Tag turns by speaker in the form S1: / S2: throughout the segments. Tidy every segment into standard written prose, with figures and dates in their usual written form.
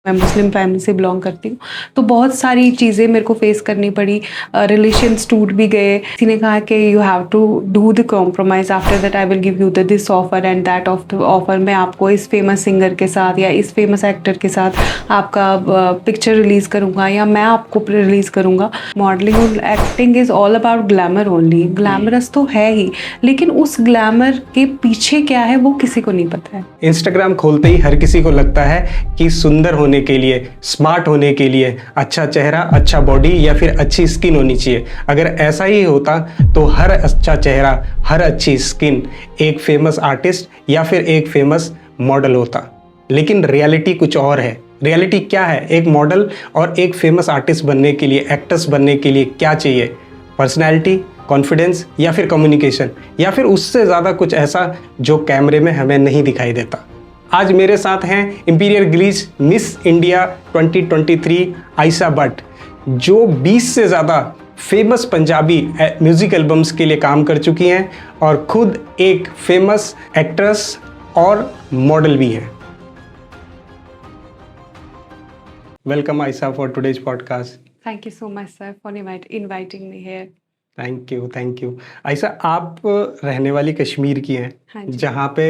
S1: मैं Muslim family से belong करती हूँ, तो बहुत सारी चीज़ें मेरे को फेस करनी पड़ी। रिलेशंस टूट भी गए। किसी ने कहा कि you have to do the compromise, after that I will give you the this offer and that offer. मैं आपको इस फेमस सिंगर के साथ या इस फेमस एक्टर के साथ आपका पिक्चर रिलीज़ करूँगा या मैं आपको रिलीज़ करूँगा। मॉडलिंग और acting is all about glamour only. Glamorous तो है ही, लेकिन उस ग्लैमर के पीछे क्या है वो किसी को नहीं पता है।
S2: इंस्टाग्राम खोलते ही हर किसी को लगता है कि सुंदर होने के लिए, स्मार्ट होने के लिए अच्छा चेहरा, अच्छा बॉडी या फिर अच्छी स्किन होनी चाहिए। अगर ऐसा ही होता तो हर अच्छा चेहरा, हर अच्छी स्किन एक फेमस आर्टिस्ट या फिर एक फेमस मॉडल होता। लेकिन रियलिटी कुछ और है। रियलिटी क्या है? एक मॉडल और एक फेमस आर्टिस्ट बनने के लिए, एक्ट्रेस बनने के लिए क्या चाहिए? पर्सनैलिटी, कॉन्फिडेंस या फिर कम्युनिकेशन, या फिर उससे ज़्यादा कुछ ऐसा जो कैमरे में हमें नहीं दिखाई देता। आज मेरे साथ हैं imperial glitch miss India 2023 Ayesha Bhatt, जो 20 से ज़्यादा फेमस पंजाबी म्यूज़िक एल्बम्स के लिए काम कर चुकी हैं और खुद एक फेमस एक्ट्रेस और मॉडल भी हैं। Welcome Ayesha for today's podcast.
S1: Thank you so much, sir, for inviting me here.
S2: Thank you. Ayesha, आप रहने वाली कश्मीर की हैं,
S1: हाँ जी।
S2: जहाँ पे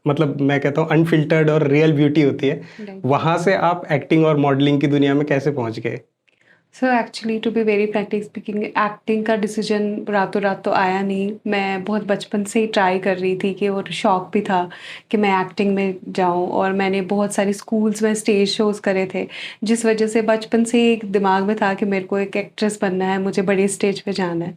S2: मतलब मैं कहता हूँ अनफिल्टर्ड और रियल ब्यूटी होती है।
S1: Right.
S2: वहाँ से आप एक्टिंग और मॉडलिंग की दुनिया में कैसे पहुँच गए?
S1: Sir actually to be very frankly speaking, acting का डिसीजन रातों रात तो आया नहीं। मैं बहुत बचपन से ही ट्राई कर रही थी, कि और शौक भी था कि मैं एक्टिंग में जाऊं, और मैंने बहुत सारी स्कूल्स में स्टेज शोज़ करे थे, जिस वजह से बचपन से ही एक दिमाग में था कि मेरे को एक एक्ट्रेस बनना है, मुझे बड़ी स्टेज पे जाना है।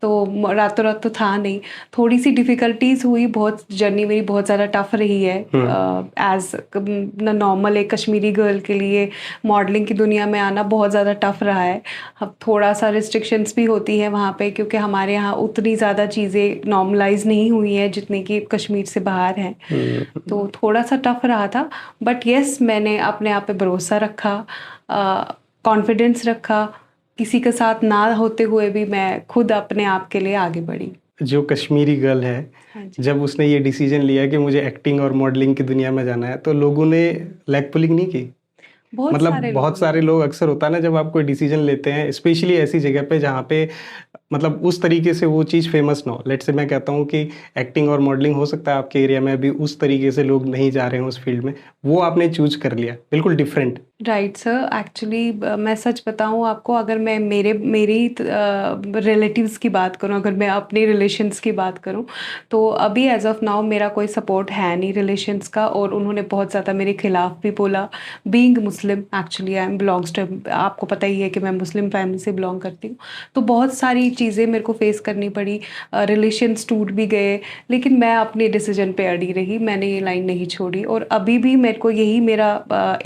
S1: तो रातों रात तो था नहीं, थोड़ी सी डिफ़िकल्टीज़ हुई। बहुत जर्नी मेरी बहुत ज़्यादा टफ रही है एज नॉर्मल एक कश्मीरी गर्ल के लिए मॉडलिंग की दुनिया में आना बहुत ज़्यादा टफ रहा है। अब थोड़ा सा रिस्ट्रिक्शंस भी होती है वहाँ पे, क्योंकि हमारे यहाँ उतनी ज़्यादा चीज़ें नॉर्मलाइज नहीं हुई हैं जितनी कि कश्मीर से बाहर हैं। तो थोड़ा सा टफ रहा था, बट येस, मैंने अपने आप पे भरोसा रखा, कॉन्फिडेंस रखा। किसी के साथ ना होते हुए भी मैं खुद अपने आप के लिए आगे बढ़ी।
S2: जो कश्मीरी गर्ल है,
S1: हाँ जी।
S2: जब उसने ये डिसीजन लिया कि मुझे एक्टिंग और मॉडलिंग की दुनिया में जाना है, तो लोगों ने लेग पुलिंग नहीं की?
S1: बहुत
S2: मतलब
S1: सारे
S2: बहुत
S1: लोगों
S2: सारे
S1: ने।
S2: लोग, अक्सर होता है ना, जब आप कोई डिसीजन लेते हैं, स्पेशली ऐसी जगह पे जहाँ पे मतलब उस तरीके से वो चीज़ फेमस ना हो। लेट्स से मैं कहता हूँ कि एक्टिंग और मॉडलिंग हो सकता है आपके एरिया में अभी उस तरीके से लोग नहीं जा रहे हैं उस फील्ड में, वो आपने चूज कर लिया, बिल्कुल डिफरेंट।
S1: राइट सर, एक्चुअली मैं सच बताऊं आपको, अगर मैं मेरी रिलेटिव्स की बात करूं, अगर मैं अपने रिलेशंस की बात करूं, तो अभी एज ऑफ नाउ मेरा कोई सपोर्ट है नहीं रिलेशंस का, और उन्होंने बहुत ज़्यादा मेरे खिलाफ भी बोला। Being Muslim, actually I am belongs to, आपको पता ही है कि मैं मुस्लिम फैमिली से बिलोंग करती हूँ, तो बहुत सारी चीज़ें मेरे को फेस करनी पड़ी। रिलेशंस टूट भी गए, लेकिन मैं अपने डिसीजन पे अड़ी रही, मैंने ये लाइन नहीं छोड़ी, और अभी भी मेरे को यही मेरा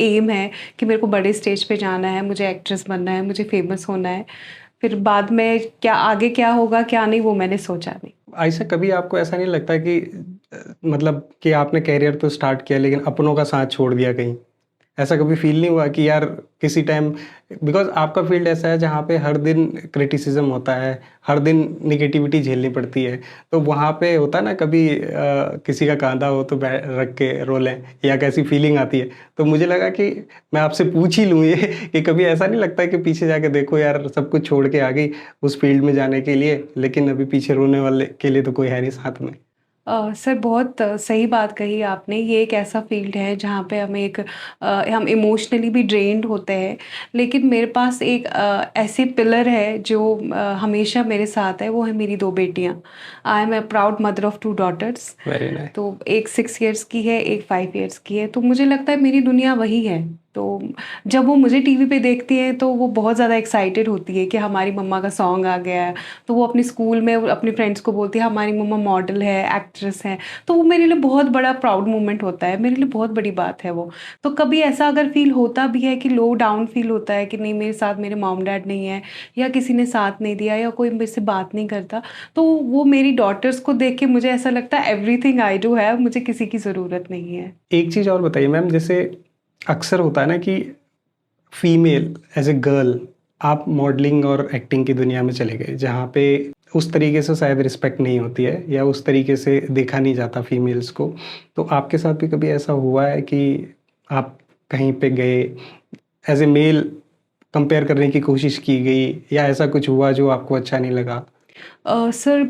S1: एम है कि मेरे को बड़े स्टेज पे जाना है, मुझे एक्ट्रेस बनना है, मुझे फेमस होना है। फिर बाद में क्या आगे क्या होगा क्या नहीं, वो मैंने सोचा नहीं।
S2: ऐसा कभी आपको ऐसा नहीं लगता कि मतलब कि आपने कैरियर तो स्टार्ट किया लेकिन अपनों का साथ छोड़ दिया कहीं? ऐसा कभी फील नहीं हुआ कि यार किसी टाइम, बिकॉज आपका फील्ड ऐसा है जहाँ पे हर दिन क्रिटिसिज्म होता है, हर दिन निगेटिविटी झेलनी पड़ती है, तो वहाँ पे होता है ना कभी किसी का कांधा हो तो रख के रो लें, या कैसी फीलिंग आती है? तो मुझे लगा कि मैं आपसे पूछ ही लूँ ये कि कभी ऐसा नहीं लगता कि पीछे जाके देखो यार, सब कुछ छोड़ के आ गई उस फील्ड में जाने के लिए, लेकिन अभी पीछे रोने वाले के लिए तो कोई है नहीं साथ में?
S1: सर बहुत सही बात कही आपने। ये एक ऐसा फील्ड है जहाँ पे हमें हम इमोशनली भी ड्रेन्ड होते हैं, लेकिन मेरे पास एक ऐसी पिलर है जो हमेशा मेरे साथ है, वो है मेरी 2 बेटियाँ। I am a proud mother of 2 daughters.
S2: Very nice.
S1: तो एक 6 इयर्स की है, एक 5 इयर्स की है, तो मुझे लगता है मेरी दुनिया वही है। तो जब वो मुझे टीवी पे देखती हैं तो वो बहुत ज़्यादा एक्साइटेड होती है कि हमारी मम्मा का सॉन्ग आ गया है। तो वो अपनी स्कूल में अपने फ्रेंड्स को बोलती है हमारी मम्मा मॉडल है, एक्ट्रेस है। तो वो मेरे लिए बहुत बड़ा प्राउड मोमेंट होता है, मेरे लिए बहुत बड़ी बात है वो। तो कभी ऐसा अगर फील होता भी है कि लो डाउन फील होता है कि नहीं मेरे साथ मेरे मॉम डैड नहीं है, या किसी ने साथ नहीं दिया, या कोई मेरे से बात नहीं करता, तो वो मेरी डॉटर्स को देख के मुझे ऐसा लगता है एवरीथिंग आई डू है, मुझे किसी की ज़रूरत नहीं है।
S2: एक चीज़ और बताइए मैम, जैसे अक्सर होता है ना कि फीमेल एज ए गर्ल आप मॉडलिंग और एक्टिंग की दुनिया में चले गए, जहाँ पे उस तरीके से शायद रिस्पेक्ट नहीं होती है या उस तरीके से देखा नहीं जाता फीमेल्स को। तो आपके साथ भी कभी ऐसा हुआ है कि आप कहीं पे गए एज ए मेल कंपेयर करने की कोशिश की गई, या ऐसा कुछ हुआ जो आपको अच्छा नहीं लगा?
S1: सर,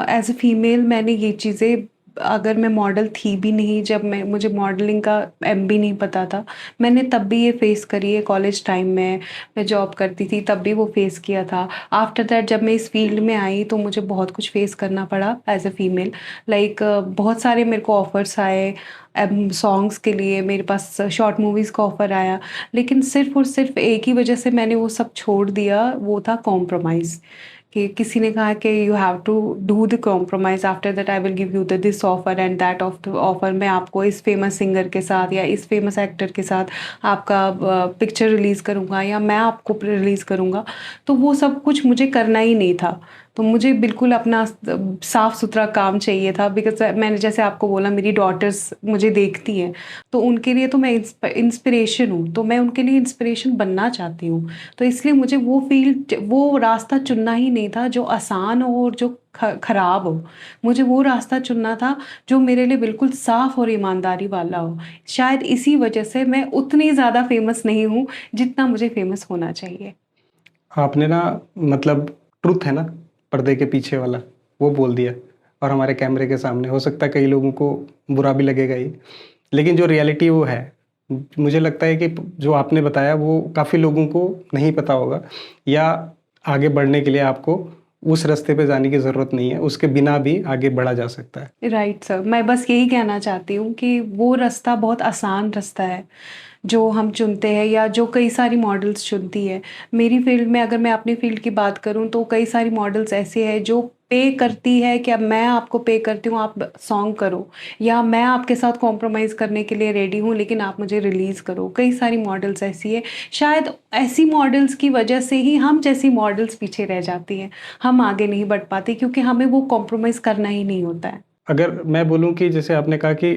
S1: एज अ फीमेल मैंने ये चीज़ें, अगर मैं मॉडल थी भी नहीं, जब मैं मुझे मॉडलिंग का एम भी नहीं पता था, मैंने तब भी ये फेस करी है। कॉलेज टाइम में मैं जॉब करती थी तब भी वो फेस किया था। आफ्टर दैट जब मैं इस फील्ड में आई तो मुझे बहुत कुछ फेस करना पड़ा एज अ फीमेल। लाइक बहुत सारे मेरे को ऑफर्स आए सॉन्ग्स के लिए, मेरे पास शॉर्ट मूवीज़ का ऑफ़र आया, लेकिन सिर्फ़ और सिर्फ़ एक ही वजह से मैंने वो सब छोड़ दिया, वो था कॉम्प्रोमाइज़। कि किसी ने कहा कि you have to do the compromise, after that I will give you the this offer and that offer, मैं आपको इस फेमस सिंगर के साथ या इस फेमस एक्टर के साथ आपका पिक्चर रिलीज़ करूँगा या मैं आपको रिलीज़ करूँगा। तो वो सब कुछ मुझे करना ही नहीं था। तो मुझे बिल्कुल अपना साफ-सुथरा काम चाहिए था, बिकॉज़ मैंने जैसे आपको बोला मेरी डॉटर्स मुझे देखती हैं, तो उनके लिए तो मैं इंस्पिरेशन हूँ, तो मैं उनके लिए इंस्पिरेशन बनना चाहती हूँ। तो इसलिए मुझे वो रास्ता चुनना ही नहीं था जो आसान हो और जो खराब हो। मुझे वो रास्ता चुनना था जो मेरे लिए बिल्कुल साफ और ईमानदारी वाला हो। शायद इसी वजह से मैं उतनी ज़्यादा फ़ेमस नहीं हूँ, जितना मुझे फ़ेमस होना चाहिए।
S2: आपने ना, मतलब ट्रुथ है ना, पर्दे के पीछे वाला, वो बोल दिया और हमारे कैमरे के सामने। हो सकता है कई लोगों को बुरा भी लगेगा ये, लेकिन जो रियलिटी वो है, मुझे लगता है कि जो आपने बताया वो काफ़ी लोगों को नहीं पता होगा, या आगे बढ़ने के लिए आपको उस रास्ते पे जाने की ज़रूरत नहीं है, उसके बिना भी आगे बढ़ा जा सकता है।
S1: राइट सर, मैं बस यही कहना चाहती हूँ कि वो रास्ता बहुत आसान रास्ता है, जो हम चुनते हैं या जो कई सारी मॉडल्स चुनती है। मेरी फ़ील्ड में अगर मैं अपनी फ़ील्ड की बात करूँ तो कई सारी मॉडल्स ऐसी हैं जो पे करती है कि अब मैं आपको पे करती हूँ, आप सॉन्ग करो, या मैं आपके साथ कॉम्प्रोमाइज़ करने के लिए रेडी हूँ लेकिन आप मुझे रिलीज़ करो। कई सारी मॉडल्स ऐसी है, शायद ऐसी मॉडल्स की वजह से ही हम जैसी मॉडल्स पीछे रह जाती हैं। हम आगे नहीं बढ़ पाते क्योंकि हमें वो कॉम्प्रोमाइज़ करना ही नहीं होता है।
S2: अगर मैं बोलूँ कि जैसे आपने कहा कि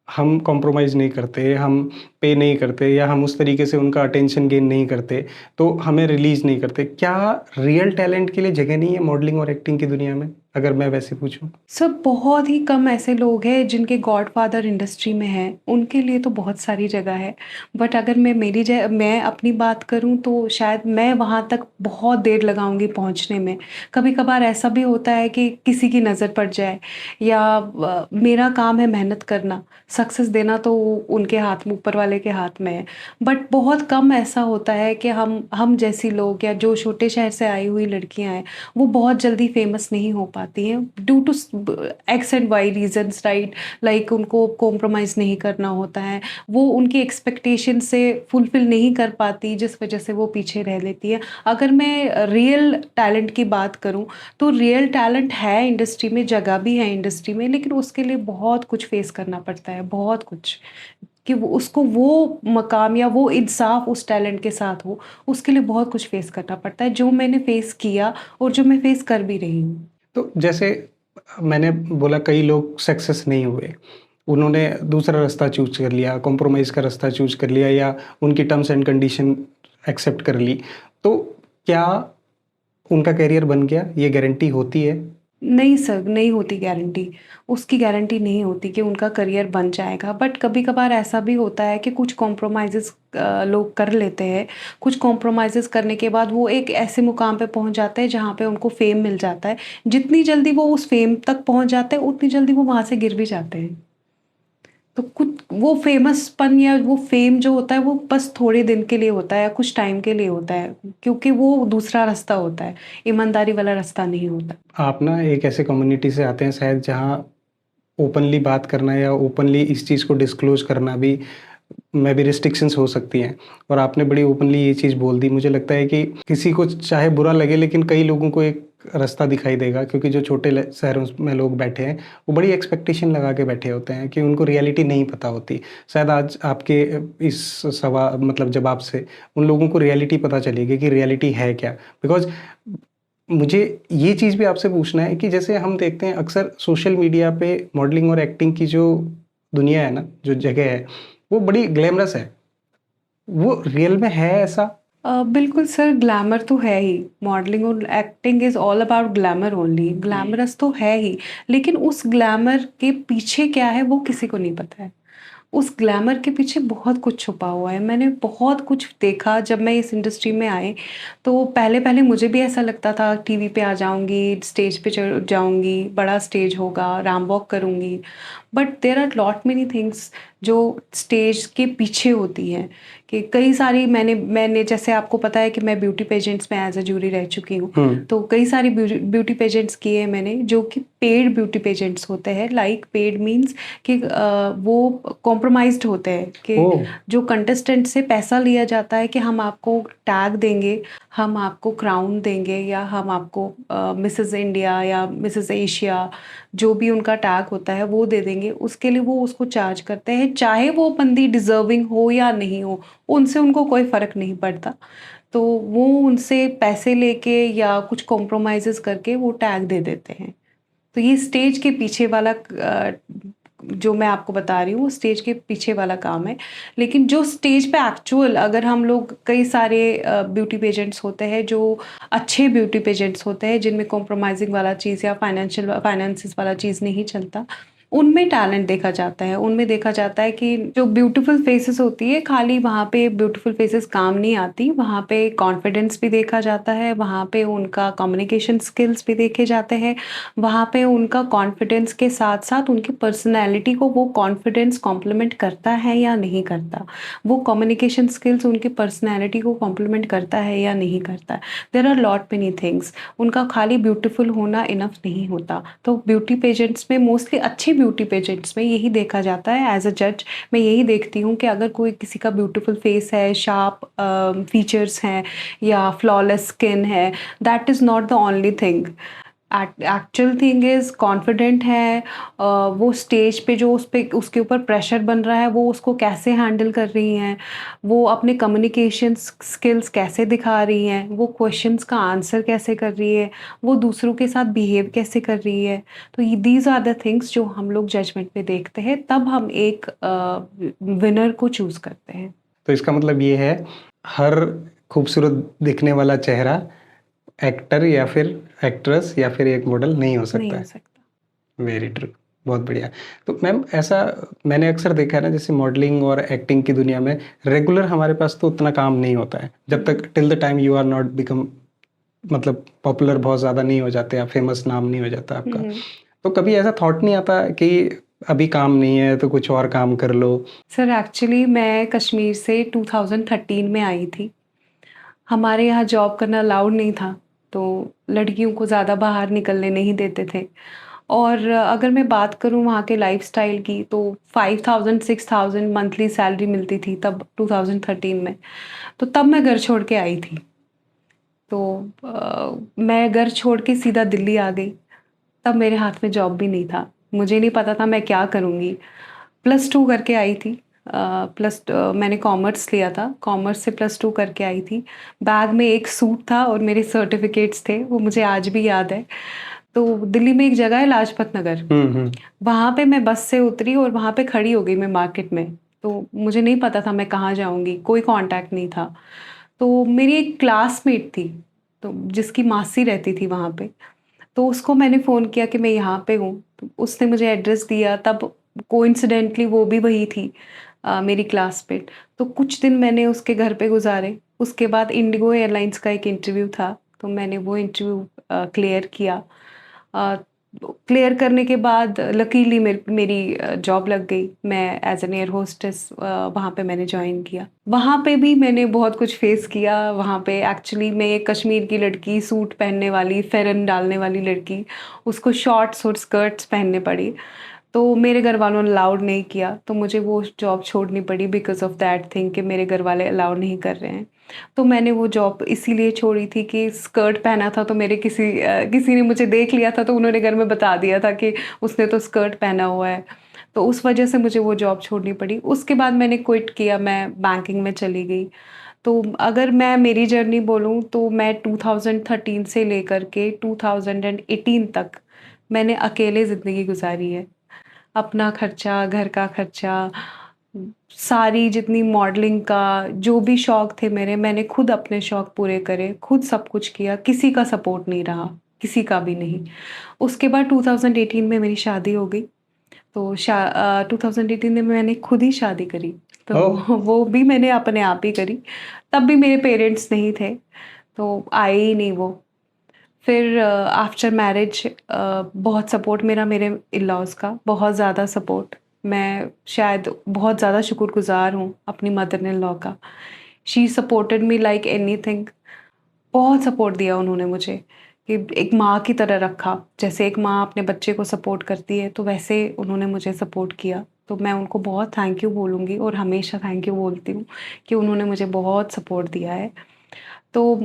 S2: हम कॉम्प्रोमाइज़ नहीं करते, हम पे नहीं करते, या हम उस तरीके से उनका अटेंशन गेन नहीं करते, तो हमें रिलीज़ नहीं करते। क्या रियल टैलेंट के लिए जगह नहीं है मॉडलिंग और एक्टिंग की दुनिया में? अगर मैं वैसे पूछूँ?
S1: सर, बहुत ही कम ऐसे लोग हैं जिनके गॉडफ़ादर इंडस्ट्री में हैं, उनके लिए तो बहुत सारी जगह है। बट अगर मैं अपनी बात करूँ तो शायद मैं वहाँ तक बहुत देर लगाऊँगी पहुँचने में। कभी-कभार ऐसा भी होता है कि किसी की नज़र पड़ जाए, या मेरा काम है मेहनत करना, सक्सेस देना तो उनके हाथ में, ऊपर वाले के हाथ में है। बट बहुत कम ऐसा होता है कि हम जैसी लोग या जो छोटे शहर से आई हुई लड़कियाँ हैं, वो बहुत जल्दी फेमस नहीं हो पाती हैं due to X and Y reasons, right? Like उनको कॉम्प्रोमाइज़ नहीं करना होता है, वो उनकी एक्सपेक्टेशन से फुलफिल नहीं कर पाती, जिस वजह से वो पीछे रह लेती है। अगर मैं रियल टैलेंट की बात करूं तो रियल टैलेंट है इंडस्ट्री में, जगह भी है इंडस्ट्री में, लेकिन उसके लिए बहुत कुछ फेस करना पड़ता है, बहुत कुछ, कि वो उसको वो मकाम या वो इंसाफ उस टैलेंट के साथ हो, उसके लिए बहुत कुछ फेस करना पड़ता है, जो मैंने फेस किया और जो मैं फेस कर भी रही हूँ।
S2: तो जैसे मैंने बोला कई लोग सक्सेस नहीं हुए, उन्होंने दूसरा रास्ता चूज़ कर लिया, कॉम्प्रोमाइज़ का रास्ता चूज़ कर लिया, या उनकी टर्म्स एंड कंडीशन एक्सेप्ट कर ली। तो क्या उनका करियर बन गया? ये गारंटी होती है?
S1: नहीं सर, नहीं होती गारंटी। उसकी गारंटी नहीं होती कि उनका करियर बन जाएगा। बट कभी-कभार ऐसा भी होता है कि कुछ कॉम्प्रोमाइज़ेज़ लोग कर लेते हैं। कुछ कॉम्प्रोमाइज़ेज़ करने के बाद वो एक ऐसे मुकाम पे पहुँच जाते हैं जहाँ पे उनको फ़ेम मिल जाता है। जितनी जल्दी वो उस फ़ेम तक पहुँच जाते हैं, उतनी जल्दी वो वहाँ से गिर भी जाते हैं। तो कुछ वो फ़ेमसपन या वो फ़ेम जो होता है वो बस थोड़े दिन के लिए होता है या कुछ टाइम के लिए होता है, क्योंकि वो दूसरा रास्ता होता है, ईमानदारी वाला रास्ता नहीं होता।
S2: आप ना एक ऐसे कम्युनिटी से आते हैं शायद, जहाँ ओपनली बात करना या ओपनली इस चीज़ को डिस्क्लोज़ करना भी में भी रिस्ट्रिक्शंस हो सकती हैं, और आपने बड़ी ओपनली ये चीज़ बोल दी। मुझे लगता है कि किसी को चाहे बुरा लगे, लेकिन कई लोगों को एक रास्ता दिखाई देगा, क्योंकि जो छोटे शहरों में लोग बैठे हैं, वो बड़ी एक्सपेक्टेशन लगा के बैठे होते हैं कि उनको रियलिटी नहीं पता होती। शायद आज आपके इस मतलब जवाब से उन लोगों को रियलिटी पता चलेगी कि रियलिटी है क्या। बिकॉज़ मुझे ये चीज़ भी आपसे पूछना है कि जैसे हम देखते हैं अक्सर सोशल मीडिया पे मॉडलिंग और एक्टिंग की जो दुनिया है ना, जो जगह है, वो बड़ी ग्लैमरस है। वो रियल में है ऐसा?
S1: बिल्कुल सर, ग्लैमर तो है ही। मॉडलिंग और acting is all about glamour only. Glamorous तो है ही, लेकिन उस ग्लैमर के पीछे क्या है वो किसी को नहीं पता है। उस ग्लैमर के पीछे बहुत कुछ छुपा हुआ है। मैंने बहुत कुछ देखा जब मैं इस इंडस्ट्री में आई, तो पहले-पहले मुझे भी ऐसा लगता था टीवी पे आ जाऊँगी, स्टेज पे चढ़ जाऊँगी, बड़ा स्टेज होगा, रैंप वॉक करूँगी। But there are lot many things जो स्टेज के पीछे होती हैं, कि कई सारी मैंने मैंने जैसे आपको पता है कि मैं ब्यूटी पेजेंट्स में एज़ अ जूरी रह चुकी हूँ।
S2: हुँ।
S1: तो कई सारी ब्यूटी पेजेंट्स किए हैं मैंने, जो कि पेड ब्यूटी पेजेंट्स होते हैं। लाइक पेड मीन्स कि वो कॉम्प्रोमाइज़्ड होते हैं, कि
S2: ओह!
S1: जो कंटेस्टेंट से पैसा लिया जाता है कि हम आपको टैग देंगे, हम आपको क्राउन देंगे, या हम आपको मिसेस इंडिया या मिसेस एशिया, जो भी उनका टैग होता है वो दे देंगे। उसके लिए वो उसको चार्ज करते हैं, चाहे वो बंदी डिज़र्विंग हो या नहीं हो, उनसे उनको कोई फ़र्क नहीं पड़ता। तो वो उनसे पैसे लेके या कुछ कॉम्प्रोमाइज़ेज़ करके वो टैग दे देते हैं। तो ये स्टेज के पीछे वाला जो मैं आपको बता रही हूँ, वो स्टेज के पीछे वाला काम है। लेकिन जो स्टेज पे एक्चुअल, अगर हम लोग, कई सारे ब्यूटी पेजेंट्स होते हैं जो अच्छे ब्यूटी पेजेंट्स होते हैं, जिनमें कॉम्प्रोमाइज़िंग वाला चीज़ या फाइनेंसेस वाला चीज़ नहीं चलता, उनमें टैलेंट देखा जाता है। उनमें देखा जाता है कि जो ब्यूटीफुल फेसेस होती है, खाली वहाँ पे ब्यूटीफुल फेसेस काम नहीं आती, वहाँ पे कॉन्फिडेंस भी देखा जाता है, वहाँ पे उनका कम्युनिकेशन स्किल्स भी देखे जाते हैं, वहाँ पे उनका कॉन्फिडेंस के साथ-साथ उनकी पर्सनैलिटी को वो कॉन्फिडेंस कॉम्प्लीमेंट करता है या नहीं करता। वो कम्युनिकेशन स्किल्स उनकी पर्सनैलिटी को कॉम्प्लीमेंट करता है या नहीं करता। There are lot many things. उनका खाली ब्यूटीफुल होना इनफ नहीं होता। तो ब्यूटी पेजेंट्स में, मोस्टली अच्छे ब्यूटी पेजेंट्स में यही देखा जाता है। एज़ अ जज मैं यही देखती हूँ कि अगर कोई किसी का ब्यूटीफुल फेस है, शार्प फीचर्स हैं या फ्लॉलेस स्किन है, that is not the only thing. Actual thing is confident है, वो स्टेज पे जो उस पे उसके ऊपर प्रेशर बन रहा है, वो उसको कैसे हैंडल कर रही हैं, वो अपने कम्युनिकेशन स्किल्स कैसे दिखा रही हैं, वो क्वेश्चंस का आंसर कैसे कर रही है, वो दूसरों के साथ बिहेव कैसे कर रही है। तो ये दीज़ आर द थिंग्स जो हम लोग जजमेंट में देखते हैं, तब हम एक विनर को चूज़ करते हैं।
S2: तो इसका मतलब ये है, हर खूबसूरत दिखने वाला चेहरा एक्टर या फिर एक्ट्रेस या फिर एक मॉडल नहीं हो
S1: नहीं
S2: सकता
S1: हो
S2: है।
S1: सकता।
S2: वेरी ट्रू, बहुत बढ़िया। तो मैम ऐसा मैंने अक्सर देखा है ना, जैसे मॉडलिंग और एक्टिंग की दुनिया में रेगुलर हमारे पास तो उतना काम नहीं होता है, जब तक till the time you are not become, मतलब पॉपुलर बहुत ज़्यादा नहीं हो जाते, या फेमस नाम नहीं हो जाता
S1: हुँ,
S2: आपका।
S1: हुँ।
S2: तो कभी ऐसा थॉट नहीं आता कि अभी काम नहीं है तो कुछ और काम कर लो?
S1: सर एक्चुअली मैं कश्मीर से 2013 में आई थी। हमारे यहाँ जॉब करना अलाउड नहीं था, तो लड़कियों को ज़्यादा बाहर निकलने नहीं देते थे। और अगर मैं बात करूँ वहाँ के लाइफ़स्टाइल की, तो 5000 6000 मंथली सैलरी मिलती थी तब 2013 में। तो तब मैं घर छोड़ के आई थी। तो मैं घर छोड़ के सीधा दिल्ली आ गई। तब मेरे हाथ में जॉब भी नहीं था। मुझे नहीं पता था मैं क्या करूँगी। +2 करके आई थी। मैंने कॉमर्स लिया था। कॉमर्स से +2 करके आई थी। बैग में एक सूट था और मेरे सर्टिफ़िकेट्स थे, वो मुझे आज भी याद है। तो दिल्ली में एक जगह है लाजपत नगर,
S2: हुँ, हुँ।
S1: वहाँ पे मैं बस से उतरी और वहाँ पे खड़ी हो गई मैं मार्केट में। तो मुझे नहीं पता था मैं कहाँ जाऊँगी, कोई कॉन्टैक्ट नहीं था। तो मेरी एक क्लासमेट थी, तो जिसकी मासी रहती थी वहाँ पे। तो उसको मैंने फ़ोन किया कि मैं यहाँ पे हूँ, तो उसने मुझे एड्रेस दिया, तब कोइंसिडेंटली वो भी वही थी, मेरी क्लासमेट। तो कुछ दिन मैंने उसके घर पे गुज़ारे। उसके बाद इंडिगो एयरलाइंस का एक इंटरव्यू था, तो मैंने वो इंटरव्यू क्लियर किया। अ, क्लियर करने के बाद लकीली मेरी जॉब लग गई। मैं एज़ एन एयर होस्टेस वहाँ पे मैंने जॉइन किया। वहाँ पे भी मैंने बहुत कुछ फ़ेस किया। वहाँ पे एक्चुअली मैं एक कश्मीर की लड़की, सूट पहनने वाली, फेरन डालने वाली लड़की, उसको शॉर्ट्स और स्कर्ट्स पहनने पड़ी। तो मेरे घरवालों ने अलाउड नहीं किया, तो मुझे वो जॉब छोड़नी पड़ी बिकॉज़ ऑफ़ दैट थिंग, कि मेरे घरवाले अलाउ नहीं कर रहे हैं। तो मैंने वो जॉब इसीलिए छोड़ी थी कि स्कर्ट पहना था, तो मेरे किसी ने मुझे देख लिया था, तो उन्होंने घर में बता दिया था कि उसने तो स्कर्ट पहना हुआ है। तो उस वजह से मुझे वो जॉब छोड़नी पड़ी। उसके बाद मैंने क्विट किया, मैं बैंकिंग में चली गई। तो अगर मैं मेरी जर्नी बोलूँ, तो मैं 2013 से लेकर के 2018 तक मैंने अकेले ज़िंदगी गुज़ारी है। अपना खर्चा, घर का खर्चा, सारी जितनी मॉडलिंग का जो भी शौक थे मेरे, मैंने खुद अपने शौक पूरे करे, खुद सब कुछ किया, किसी का सपोर्ट नहीं रहा, किसी का भी नहीं। उसके बाद 2018 में मेरी शादी हो गई। तो 2018 में मैंने खुद ही शादी करी। तो
S2: ओह!
S1: वो भी मैंने अपने आप ही करी। तब भी मेरे पेरेंट्स नहीं थे, तो आए ही नहीं वो। फिर आफ्टर मैरिज बहुत सपोर्ट मेरा मेरे इन-लॉज़ का, बहुत ज़्यादा सपोर्ट। मैं शायद बहुत ज़्यादा शुक्रगुज़ार हूँ अपनी मदर इन लॉ का। She supported me like anything. बहुत सपोर्ट दिया उन्होंने मुझे, कि एक माँ की तरह रखा। जैसे एक माँ अपने बच्चे को सपोर्ट करती है, तो वैसे उन्होंने मुझे सपोर्ट किया। तो मैं उनको बहुत थैंक यू बोलूँगी और हमेशा थैंक यू बोलती हूँ कि उन्होंने मुझे बहुत सपोर्ट दिया है। तो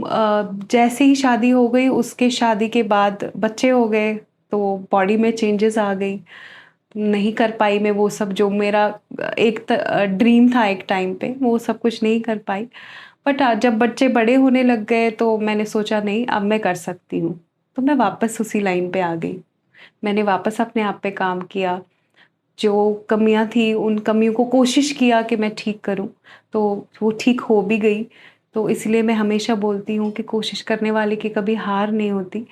S1: जैसे ही शादी हो गई, उसके शादी के बाद बच्चे हो गए, तो बॉडी में चेंजेस आ गई। नहीं कर पाई मैं वो सब जो मेरा एक ड्रीम था एक टाइम पे, वो सब कुछ नहीं कर पाई। बट जब बच्चे बड़े होने लग गए तो मैंने सोचा नहीं, अब मैं कर सकती हूँ। तो मैं वापस उसी लाइन पे आ गई। मैंने वापस अपने आप पे काम किया। जो कमियाँ थी उन कमियों को कोशिश किया कि मैं ठीक करूँ, तो वो ठीक हो भी गई। तो इसलिए मैं हमेशा बोलती हूँ कि कोशिश करने वाले की कभी हार नहीं होती।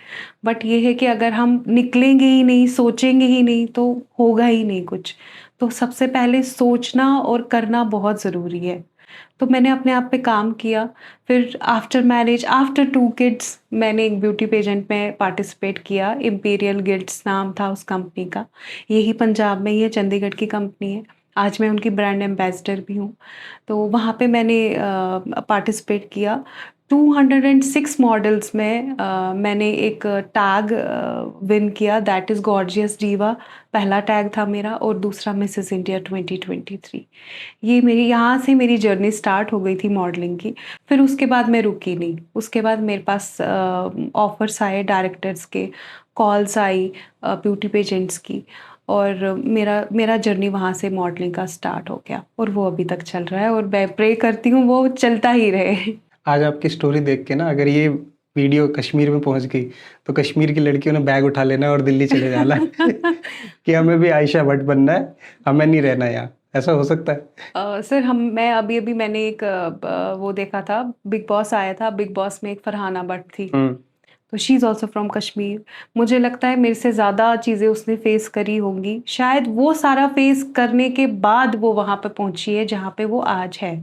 S1: बट ये है कि अगर हम निकलेंगे ही नहीं, सोचेंगे ही नहीं तो होगा ही नहीं कुछ। तो सबसे पहले सोचना और करना बहुत ज़रूरी है। तो मैंने अपने आप पे काम किया। फिर आफ्टर मैरिज, आफ्टर 2 किड्स मैंने एक ब्यूटी पेजेंट में पार्टिसिपेट किया। इम्पीरियल गिल्ड्स नाम था उस कंपनी का। यही पंजाब में ही है, चंडीगढ़ की कंपनी है। आज मैं उनकी ब्रांड एम्बेसडर भी हूँ। तो वहाँ पे मैंने पार्टिसिपेट किया। 206 मॉडल्स में मैंने एक टैग विन किया, दैट इज़ गॉर्जियस डिवा। पहला टैग था मेरा और दूसरा मिसेस इंडिया 2023। ये मेरी यहाँ से मेरी जर्नी स्टार्ट हो गई थी मॉडलिंग की। फिर उसके बाद मैं रुकी नहीं। उसके बाद मेरे पास ऑफ़र्स आए डायरेक्टर्स के, कॉल्स आई ब्यूटी पेजेंट्स की, और मेरा मेरा जर्नी वहाँ से मॉडलिंग का स्टार्ट हो गया और वो अभी तक चल रहा है और मैं प्रे करती हूँ वो चलता ही रहे।
S2: आज आपकी स्टोरी देख के ना अगर ये वीडियो कश्मीर में पहुँच गई, तो कश्मीर की लड़कियों ने बैग उठा लेना है और दिल्ली चले जाना है कि हमें भी आयशा भट्ट बनना है, हमें नहीं रहना यहाँ। ऐसा हो सकता है?
S1: सर मैं अभी-अभी मैंने एक वो देखा था, बिग बॉस आया था, बिग बॉस में एक फरहाना भट्ट थी।
S2: हुँ।
S1: तो she is also from Kashmir. मुझे लगता है मेरे से ज़्यादा चीज़ें उसने फ़ेस करी होंगी। शायद वो सारा फ़ेस करने के बाद वो वहाँ पे पहुँची है जहाँ पे वो आज है।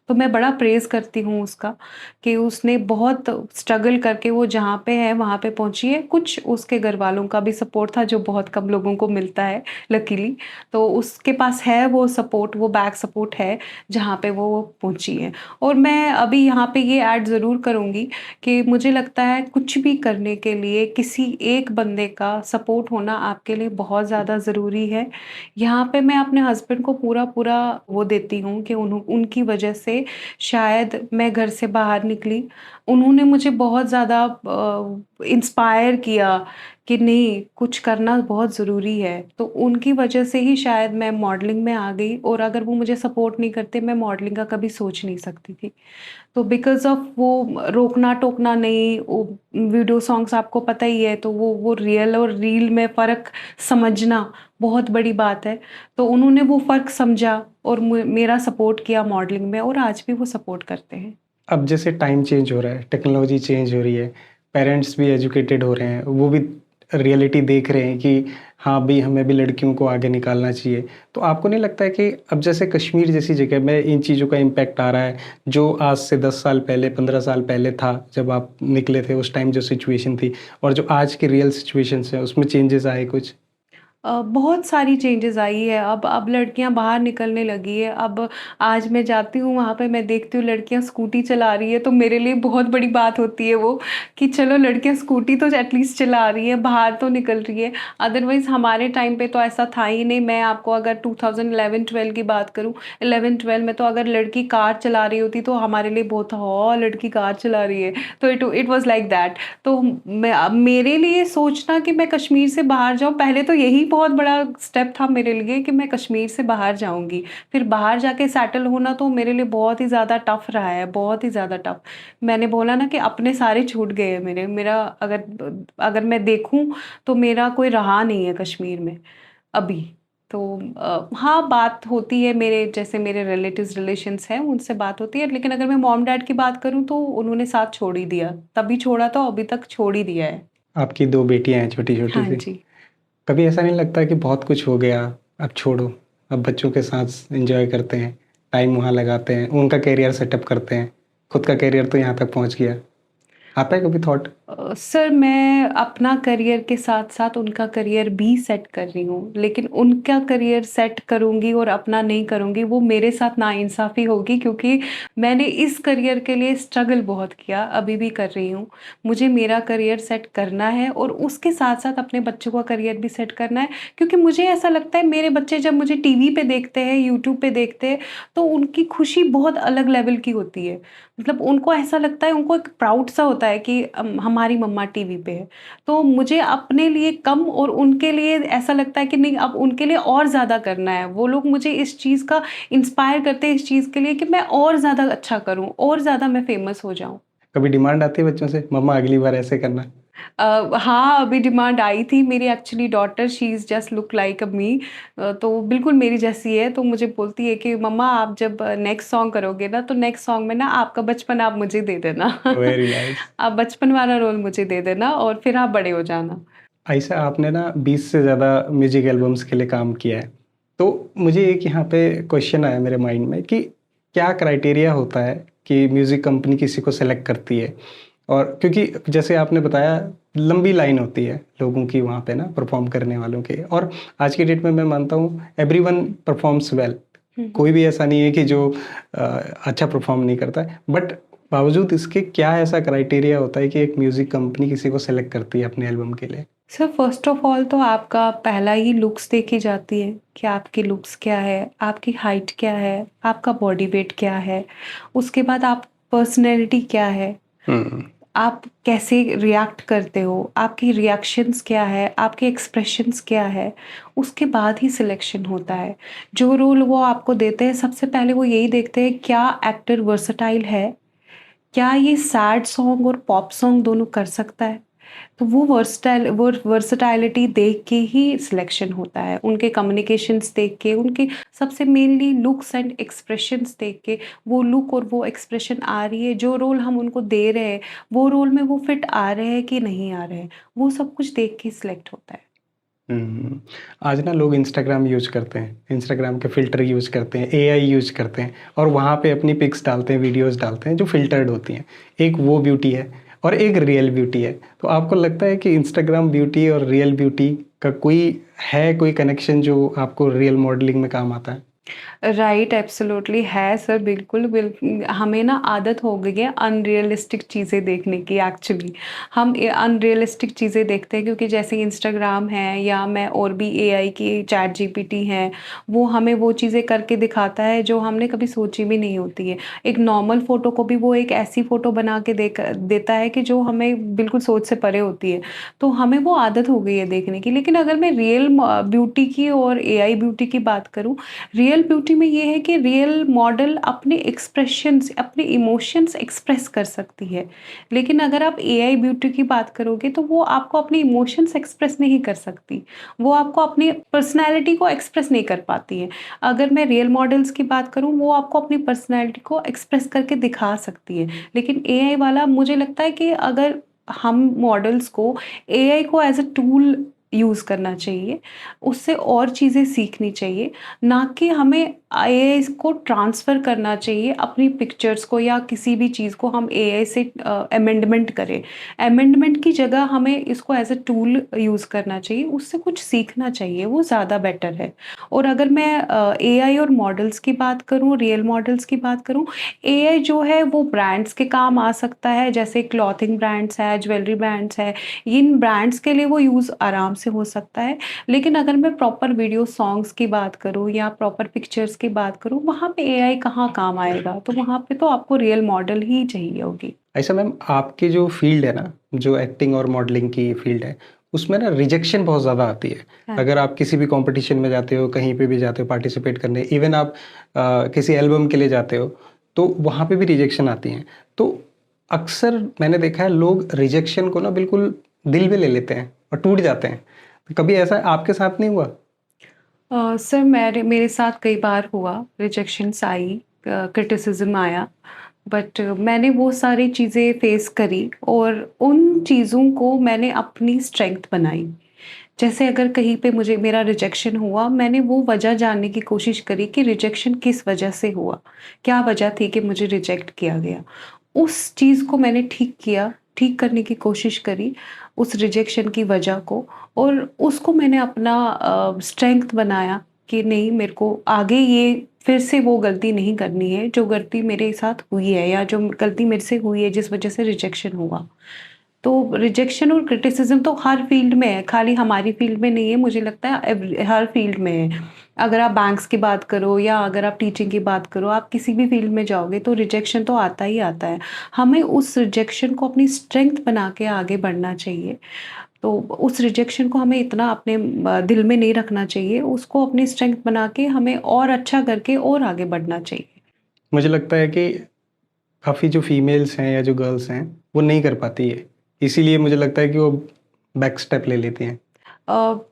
S1: तो मैं बड़ा प्रेज़ करती हूँ उसका कि उसने बहुत स्ट्रगल करके वो जहाँ पे है वहाँ पे पहुँची है। कुछ उसके घरवालों का भी सपोर्ट था जो बहुत कम लोगों को मिलता है लकीली। तो उसके पास है वो सपोर्ट, वो बैक सपोर्ट है जहाँ पे वो पहुँची है। और मैं अभी यहाँ पे ये ऐड ज़रूर करूँगी कि मुझे लगता है कुछ भी करने के लिए किसी एक बंदे का सपोर्ट होना आपके लिए बहुत ज़्यादा ज़रूरी है। यहाँ पे मैं अपने हस्बैंड को पूरा-पूरा वो देती हूँ कि उनकी वजह से शायद मैं घर से बाहर निकली। उन्होंने मुझे बहुत ज़्यादा इंस्पायर किया कि नहीं, कुछ करना बहुत ज़रूरी है। तो उनकी वजह से ही शायद मैं मॉडलिंग में आ गई, और अगर वो मुझे सपोर्ट नहीं करते मैं मॉडलिंग का कभी सोच नहीं सकती थी। तो बिकॉज़ ऑफ़ वो रोकना-टोकना नहीं, वो वीडियो सॉन्ग्स आपको पता ही है, तो वो रियल और रील में फ़र्क समझना बहुत बड़ी बात है। तो उन्होंने वो फ़र्क समझा और मेरा सपोर्ट किया मॉडलिंग में, और आज भी वो सपोर्ट करते हैं।
S2: अब जैसे टाइम चेंज हो रहा है, टेक्नोलॉजी चेंज हो रही है, पेरेंट्स भी एजुकेटेड हो रहे हैं, वो भी रियलिटी देख रहे हैं कि हाँ भई, हमें भी लड़कियों को आगे निकालना चाहिए। तो आपको नहीं लगता है कि अब जैसे कश्मीर जैसी जगह में इन चीज़ों का इम्पैक्ट आ रहा है, जो आज से 10 साल पहले, 15 साल पहले था, जब आप निकले थे उस टाइम जो सिचुएशन थी और जो आज की रियल सिचुएशंस हैं, उसमें चेंजेस आए कुछ?
S1: बहुत सारी चेंजेस आई है। अब लड़कियां बाहर निकलने लगी है। अब आज मैं जाती हूँ वहाँ पे, मैं देखती हूँ लड़कियां स्कूटी चला रही है, तो मेरे लिए बहुत बड़ी बात होती है वो, कि चलो लड़कियां स्कूटी तो एटलीस्ट चला रही है, बाहर तो निकल रही है। अदरवाइज हमारे टाइम पे तो ऐसा था ही नहीं। मैं आपको अगर 2011-12 की बात करूँ, 11-12 में तो अगर लड़की कार चला रही होती तो हमारे लिए बहुत था, हाँ लड़की कार चला रही है। तो इट वॉज लाइक दैट। तो मैं अब मेरे लिए सोचना कि मैं कश्मीर से बाहर जाऊँ, पहले तो यही बहुत बड़ा स्टेप था मेरे लिए कि मैं कश्मीर से बाहर जाऊँगी। फिर बाहर जाके सेटल होना तो मेरे लिए बहुत ही ज़्यादा टफ रहा है, बहुत ही ज़्यादा टफ। मैंने बोला ना कि अपने सारे छूट गए हैं मेरे। मेरा अगर अगर मैं देखूँ तो मेरा कोई रहा नहीं है कश्मीर में अभी। तो हाँ, बात होती है, मेरे जैसे मेरे रिलेटिव्स रिलेशंस हैं उनसे बात होती है, लेकिन अगर मैं मॉम डैड की बात करूँ तो उन्होंने साथ छोड़ ही दिया। तभी छोड़ा था, अभी तक छोड़ ही दिया है।
S2: आपकी 2 बेटियाँ हैं छोटी-छोटी
S1: हाँ
S2: सी।
S1: जी।
S2: कभी ऐसा नहीं लगता कि बहुत कुछ हो गया, अब छोड़ो, अब बच्चों के साथ एंजॉय करते हैं, टाइम वहाँ लगाते हैं, उनका करियर सेटअप करते हैं। खुद का करियर तो यहाँ तक पहुँच गया। आता है कभी थॉट?
S1: सर मैं अपना करियर के साथ-साथ उनका करियर भी सेट कर रही हूँ, लेकिन उनका करियर सेट करूँगी और अपना नहीं करूँगी, वो मेरे साथ नाइंसाफ़ी होगी क्योंकि मैंने इस करियर के लिए स्ट्रगल बहुत किया, अभी भी कर रही हूँ। मुझे मेरा करियर सेट करना है और उसके साथ-साथ अपने बच्चों का करियर भी सेट करना है क्योंकि मुझे ऐसा लगता है मेरे बच्चे जब मुझे टीवी पे देखते हैं, यूट्यूब पे देखते हैं, तो उनकी खुशी बहुत अलग लेवल की होती है। मतलब उनको ऐसा लगता है, उनको एक प्राउड सा होता है कि हमारी मम्मा टीवी पे है। तो मुझे अपने लिए कम और उनके लिए ऐसा लगता है कि नहीं अब उनके लिए और ज़्यादा करना है। वो लोग मुझे इस चीज़ का इंस्पायर करते हैं इस चीज़ के लिए कि मैं और ज़्यादा अच्छा करूँ और ज़्यादा मैं फ़ेमस हो जाऊँ।
S2: कभी डिमांड आती है बच्चों से, मम्मा अगली बार ऐसे करना?
S1: हाँ, अभी डिमांड आई थी मेरी actually daughter she is just look like me तो वो बिल्कुल मेरी जैसी है, तो मुझे बोलती है कि मम्मा आप जब नेक्स्ट सॉन्ग करोगे ना, तो नेक्स्ट सॉन्ग में ना आपका बचपन आप मुझे दे देना।
S2: Very nice.
S1: आप बचपन वाला रोल मुझे दे देना और फिर आप बड़े हो जाना।
S2: ऐसा आपने ना 20 से ज़्यादा म्यूज़िक एल्बम्स के लिए काम किया है। तो मुझे एक यहाँ पे क्वेश्चन आया मेरे माइंड में कि क्या क्राइटेरिया होता है कि म्यूज़िक कंपनी किसी को सेलेक्ट करती है? और क्योंकि जैसे आपने बताया लंबी लाइन होती है लोगों की वहाँ पे ना परफ़ॉर्म करने वालों की, और आज की डेट में मैं मानता हूँ एवरीवन परफ़ॉर्म्स वेल।
S1: हुँ, हुँ।
S2: कोई भी ऐसा नहीं है कि जो अ, अच्छा परफ़ॉर्म नहीं करता है। बट बावजूद इसके क्या ऐसा क्राइटेरिया होता है कि एक म्यूज़िक कंपनी किसी को सेलेक्ट करती है अपने एल्बम के लिए?
S1: सर फर्स्ट ऑफ ऑल तो आपका पहला ही लुक्स देखी जाती है कि आपकी लुक्स क्या है, आपकी हाइट क्या है, आपका बॉडी वेट क्या है, उसके बाद आप पर्सनैलिटी क्या है,
S2: हुँ।
S1: आप कैसे रिएक्ट करते हो, आपकी रिएक्शंस क्या है, आपके एक्सप्रेशंस क्या है, उसके बाद ही सिलेक्शन होता है। जो रोल वो आपको देते हैं सबसे पहले वो यही देखते हैं क्या एक्टर वर्सेटाइल है, क्या ये सैड सॉन्ग और पॉप सॉन्ग दोनों कर सकता है? तो वो वर्सेटाइलिटी देख के ही सिलेक्शन होता है। उनके कम्युनिकेशंस देख के, उनके सबसे मेनली लुक्स एंड एक्सप्रेशंस देख के, वो लुक और वो एक्सप्रेशन आ रही है, जो रोल हम उनको दे रहे हैं, वो रोल में वो फिट आ रहे हैं कि नहीं आ रहे हैं, वो सब कुछ देख के सिलेक्ट होता है।
S2: हुँ। आज ना लोग इंस्टाग्राम यूज़ करते हैं, इंस्टाग्राम के फ़िल्टर यूज़ करते हैं, एआई यूज़ करते हैं और वहाँ पे अपनी पिक्स डालते हैं, वीडियोज़ डालते हैं जो फ़िल्टर्ड होती हैं। एक वो ब्यूटी है और एक रियल ब्यूटी है। तो आपको लगता है कि इंस्टाग्राम ब्यूटी और रियल ब्यूटी का कोई कनेक्शन जो आपको रियल मॉडलिंग में काम आता है?
S1: राइट एब्सोल्युटली है सर हमें ना आदत हो गई है अनरियलिस्टिक चीज़ें देखने की एक्चुअली हम अनरियलिस्टिक चीज़ें देखते हैं क्योंकि जैसे इंस्टाग्राम है या मैं और भी एआई की चैट जीपीटी है वो हमें वो चीज़ें करके दिखाता है जो हमने कभी सोची भी नहीं होती है एक नॉर्मल फ़ोटो को भी वो एक ऐसी फ़ोटो बना के देता है कि जो हमें बिल्कुल सोच से परे होती है तो हमें वो आदत हो गई है देखने की लेकिन अगर मैं रियल ब्यूटी की और एआई ब्यूटी की बात करूँ रियल ब्यूटी में ये है कि रियल मॉडल अपने एक्सप्रेशंस अपने इमोशंस एक्सप्रेस कर सकती है लेकिन अगर आप एआई ब्यूटी की बात करोगे तो वो आपको अपने इमोशंस एक्सप्रेस नहीं कर सकती वो आपको अपनी पर्सनैलिटी को एक्सप्रेस नहीं कर पाती है अगर मैं रियल मॉडल्स की बात करूँ वो आपको अपनी पर्सनैलिटी को एक्सप्रेस करके दिखा सकती है लेकिन एआई वाला मुझे लगता है कि अगर हम मॉडल्स को एआई को एज अ टूल यूज़ करना चाहिए, उससे और चीज़ें सीखनी चाहिए, ना कि हमें एआई को ट्रांसफ़र करना चाहिए अपनी पिक्चर्स को या किसी भी चीज़ को हम एआई से अमेंडमेंट करें। अमेंडमेंट की जगह हमें इसको एज़ अ टूल यूज़ करना चाहिए, उससे कुछ सीखना चाहिए, वो ज़्यादा बेटर है। और अगर मैं एआई और मॉडल्स की बात करूँ, रियल मॉडल्स की बात करूँ, एआई जो है वो ब्रांड्स के काम आ सकता है, जैसे क्लॉथिंग ब्रांड्स है, ज्वेलरी ब्रांड्स है, इन ब्रांड्स के लिए वो यूज़ आराम से हो सकता है। लेकिन अगर मैं प्रॉपर वीडियो सॉन्ग्स की बात करूँ या प्रॉपर पिक्चर्स की बात करूँ, वहाँ पे एआई कहाँ काम आएगा? तो वहाँ पे तो आपको रियल मॉडल ही चाहिए होगी।
S2: ऐसा मैम आपकी जो फ़ील्ड है ना, जो एक्टिंग और मॉडलिंग की फ़ील्ड है, उसमें ना रिजेक्शन बहुत ज़्यादा आती है।
S1: हाँ।
S2: अगर आप किसी भी कॉम्पिटिशन में जाते हो, कहीं पे भी जाते हो पार्टिसिपेट करने, इवन आप किसी एल्बम के लिए जाते हो, तो वहाँ पे भी रिजेक्शन आती हैं। तो अक्सर मैंने देखा है लोग रिजेक्शन को ना बिल्कुल दिल पे ले लेते हैं और टूट जाते हैं। तो कभी ऐसा आपके साथ नहीं हुआ?
S1: सर मेरे मेरे साथ कई बार हुआ, रिजेक्शंस आई, क्रिटिसिज़्म आया, बट मैंने वो सारी चीज़ें फ़ेस करी और उन चीज़ों को मैंने अपनी स्ट्रेंथ बनाई। जैसे अगर कहीं पे मुझे मेरा रिजेक्शन हुआ, मैंने वो वजह जानने की कोशिश करी कि रिजेक्शन किस वजह से हुआ? क्या वजह थी कि मुझे रिजेक्ट किया गया? उस चीज़ को मैंने ठीक किया, ठीक करने की कोशिश करी, उस रिजेक्शन की वजह को, और उसको मैंने अपना स्ट्रेंथ बनाया कि नहीं, मेरे को आगे ये फिर से वो गलती नहीं करनी है, जो गलती मेरे साथ हुई है या जो गलती मेरे से हुई है जिस वजह से रिजेक्शन हुआ। तो रिजेक्शन और क्रिटिसिज़्म तो हर फ़ील्ड में है, खाली हमारी फ़ील्ड में नहीं है, मुझे लगता है हर फ़ील्ड में है। अगर आप बैंक्स की बात करो या अगर आप टीचिंग की बात करो, आप किसी भी फ़ील्ड में जाओगे तो रिजेक्शन तो आता ही आता है। हमें उस रिजेक्शन को अपनी स्ट्रेंथ बना के आगे बढ़ना चाहिए। तो उस रिजेक्शन को हमें इतना अपने दिल में नहीं रखना चाहिए, उसको अपनी स्ट्रेंथ बना के हमें और अच्छा करके और आगे बढ़ना चाहिए।
S2: मुझे लगता है कि काफ़ी जो फीमेल्स हैं या जो गर्ल्स हैं, वो नहीं कर पाती है। इसीलिए मुझे लगता है कि वो बैक स्टेप ले लेती हैं।
S1: अ,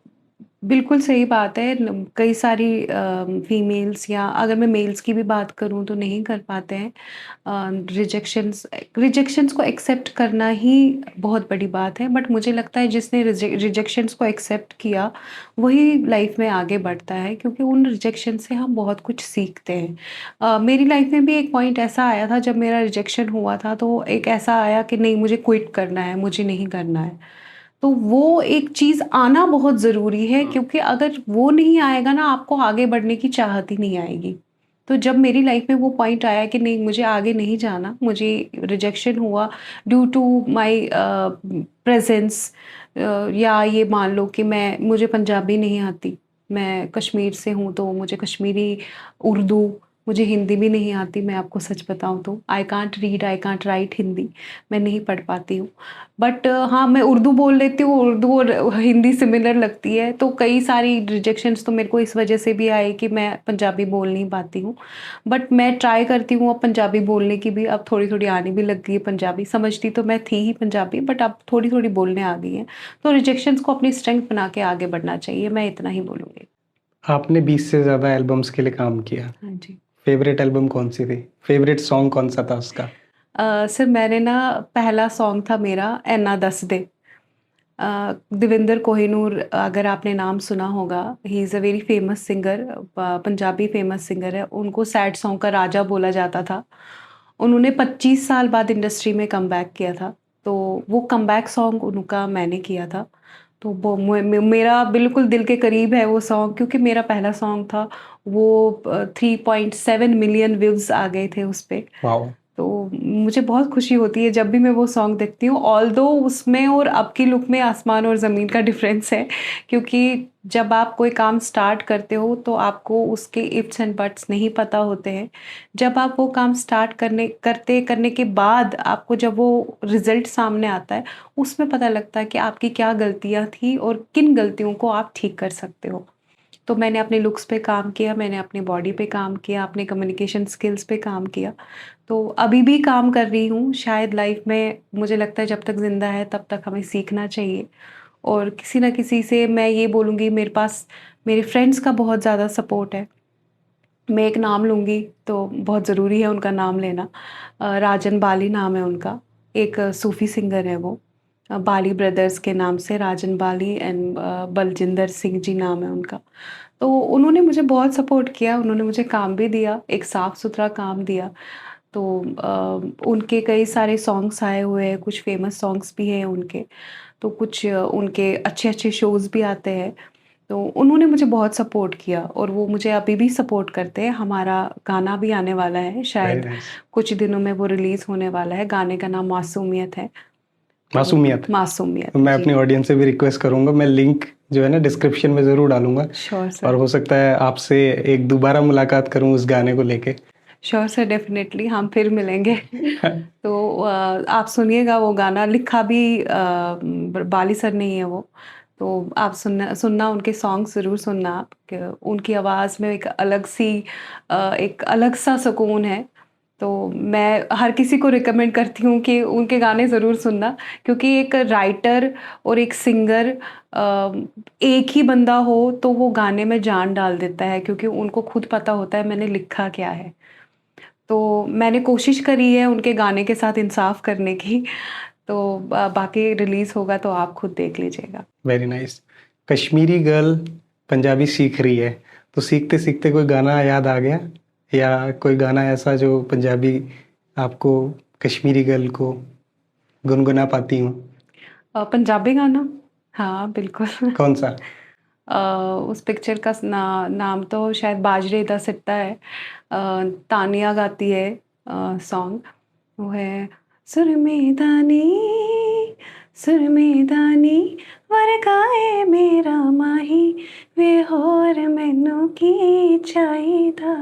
S1: बिल्कुल सही बात है। कई सारी फीमेल्स या अगर मैं मेल्स की भी बात करूँ तो नहीं कर पाते हैं। रिजेक्शंस रिजेक्शंस को एक्सेप्ट करना ही बहुत बड़ी बात है, बट मुझे लगता है जिसने रिजेक्शंस को एक्सेप्ट किया वही लाइफ में आगे बढ़ता है, क्योंकि उन रिजेक्शन से हम बहुत कुछ सीखते हैं। मेरी लाइफ में भी एक पॉइंट ऐसा आया था जब मेरा रिजेक्शन हुआ था, तो एक ऐसा आया कि नहीं, मुझे क्विट करना है, मुझे नहीं करना है। तो वो एक चीज़ आना बहुत ज़रूरी है, क्योंकि अगर वो नहीं आएगा ना, आपको आगे बढ़ने की चाहत ही नहीं आएगी। तो जब मेरी लाइफ में वो पॉइंट आया कि नहीं, मुझे आगे नहीं जाना, मुझे रिजेक्शन हुआ ड्यू टू माय प्रेज़ेंस, या ये मान लो कि मुझे पंजाबी नहीं आती, मैं कश्मीर से हूँ तो मुझे कश्मीरी, उर्दू, मुझे हिंदी भी नहीं आती, मैं आपको सच बताऊँ तो। I can't read, I can't right Hindi, मैं नहीं पढ़ पाती हूँ। बट हाँ, मैं उर्दू बोल लेती हूँ, उर्दू और हिंदी सिमिलर लगती है, तो कई सारी रिजेक्शंस तो मेरे को इस वजह से भी आए कि मैं पंजाबी बोल नहीं पाती हूँ। बट मैं ट्राई करती हूँ अब पंजाबी बोलने की भी, अब थोड़ी-थोड़ी आने भी लग गई है पंजाबी, समझती तो मैं थी ही पंजाबी, बट अब थोड़ी-थोड़ी बोलने आ गई है। तो रिजेक्शंस को अपनी स्ट्रेंथ बना के आगे बढ़ना चाहिए, मैं इतना ही बोलूँगी।
S2: आपने 20 से ज़्यादा एल्बम्स के लिए काम किया।
S1: हाँ जी।
S2: फ़ेवरेट एल्बम कौन-सी थी? फ़ेवरेट सॉन्ग कौन-सा था उसका?
S1: सर, मैंने ना, पहला सॉन्ग था मेरा ऐना दस दे। देविंदर कोहिनूर, अगर आपने नाम सुना होगा, he is a very famous singer, Punjabi famous singer है। उनको सैड सॉन्ग का राजा बोला जाता था। उन्होंने 25 साल बाद इंडस्ट्री में कमबैक किया था, तो वो कमबैक सॉन्ग उनका मैंने किया था। तो वो मेरा बिल्कुल दिल के करीब है वो सॉन्ग, क्योंकि मेरा पहला सॉन्ग था। वो 3.7 मिलियन व्यूज़ आ गए थे उस पे।
S2: वॉव!
S1: तो मुझे बहुत खुशी होती है जब भी मैं वो सॉन्ग देखती हूँ, ऑल्दो उसमें और अब की लुक में आसमान और ज़मीन का डिफ़रेंस है, क्योंकि जब आप कोई काम स्टार्ट करते हो तो आपको उसके इफ्स एंड बट्स नहीं पता होते हैं। जब आप वो काम स्टार्ट करने के बाद आपको जब वो रिज़ल्ट सामने आता है, उसमें पता लगता है कि आपकी क्या गलतियाँ थी और किन गलतियों को आप ठीक कर सकते हो। तो मैंने अपने लुक्स पे काम किया, मैंने अपनी बॉडी पे काम किया, अपने कम्युनिकेशन स्किल्स पे काम किया। तो अभी भी काम कर रही हूँ, शायद लाइफ में मुझे लगता है जब तक ज़िंदा है तब तक हमें सीखना चाहिए, और किसी न किसी से मैं ये बोलूँगी, मेरे पास मेरे फ्रेंड्स का बहुत ज़्यादा सपोर्ट है। मैं एक नाम लूँगी तो बहुत ज़रूरी है उनका नाम लेना। राजन बाली नाम है उनका, एक सूफ़ी सिंगर है वो। बाली ब्रदर्स के नाम से राजन बाली एंड बलजिंदर सिंह जी नाम है उनका। तो उन्होंने मुझे बहुत सपोर्ट किया, उन्होंने मुझे काम भी दिया, एक साफ-सुथरा काम दिया। तो उनके कई सारे सॉन्ग्स आए हुए हैं, कुछ फ़ेमस सॉन्ग्स भी हैं उनके, तो कुछ उनके अच्छे-अच्छे शोज़ भी आते हैं। तो उन्होंने मुझे बहुत सपोर्ट किया और वो मुझे अभी भी सपोर्ट करते हैं। हमारा गाना भी आने वाला है,
S2: वेरी
S1: शायद
S2: नाइस।
S1: कुछ दिनों में वो रिलीज़ होने वाला है। गाने का नाम मासूमियत है। तो
S2: मासूमियत।
S1: मासूमियत,
S2: मैं
S1: जी।
S2: अपनी ऑडियंस से भी रिक्वेस्ट करूँगा, मैं लिंक जो है ना डिस्क्रिप्शन में ज़रूर डालूँगा
S1: श्योर
S2: और
S1: सर।
S2: हो सकता है आपसे एक दोबारा मुलाकात करूँ उस गाने को लेके।
S1: श्योर सर, डेफ़िनेटली हम फिर मिलेंगे। तो आप सुनिएगा वो गाना, लिखा भी बाली सर ने ही है वो। तो आप सुनना सुनना उनके सॉन्ग ज़रूर सुनना आप, क उनकी आवाज़ में एक अलग-सा सुकून है। तो मैं हर किसी को रिकमेंड करती हूँ कि उनके गाने ज़रूर सुनना, क्योंकि एक राइटर और एक सिंगर, एक ही बंदा हो तो वो गाने में जान डाल देता है, क्योंकि उनको खुद पता होता है मैंने लिखा क्या है। तो मैंने कोशिश करी है उनके गाने के साथ इंसाफ़ करने की, तो बाकी रिलीज़ होगा तो आप खुद देख लीजिएगा।
S2: Very nice. Kashmiri girl Punjabi सीख रही है, तो सीखते सीखते कोई गाना याद आ गया, या कोई गाना ऐसा जो पंजाबी आपको कश्मीरी गर्ल को गुनगुना पाती हूँ?
S1: पंजाबी गाना? हाँ, बिल्कुल।
S2: कौन सा?
S1: अ, उस पिक्चर का नाम तो शायद बाजरे दा सिट्टा है। तानिया गाती है सॉन्ग, वो है सुर में दानी वरगाए मेरा माही वे होर मैनू की चाहिदा।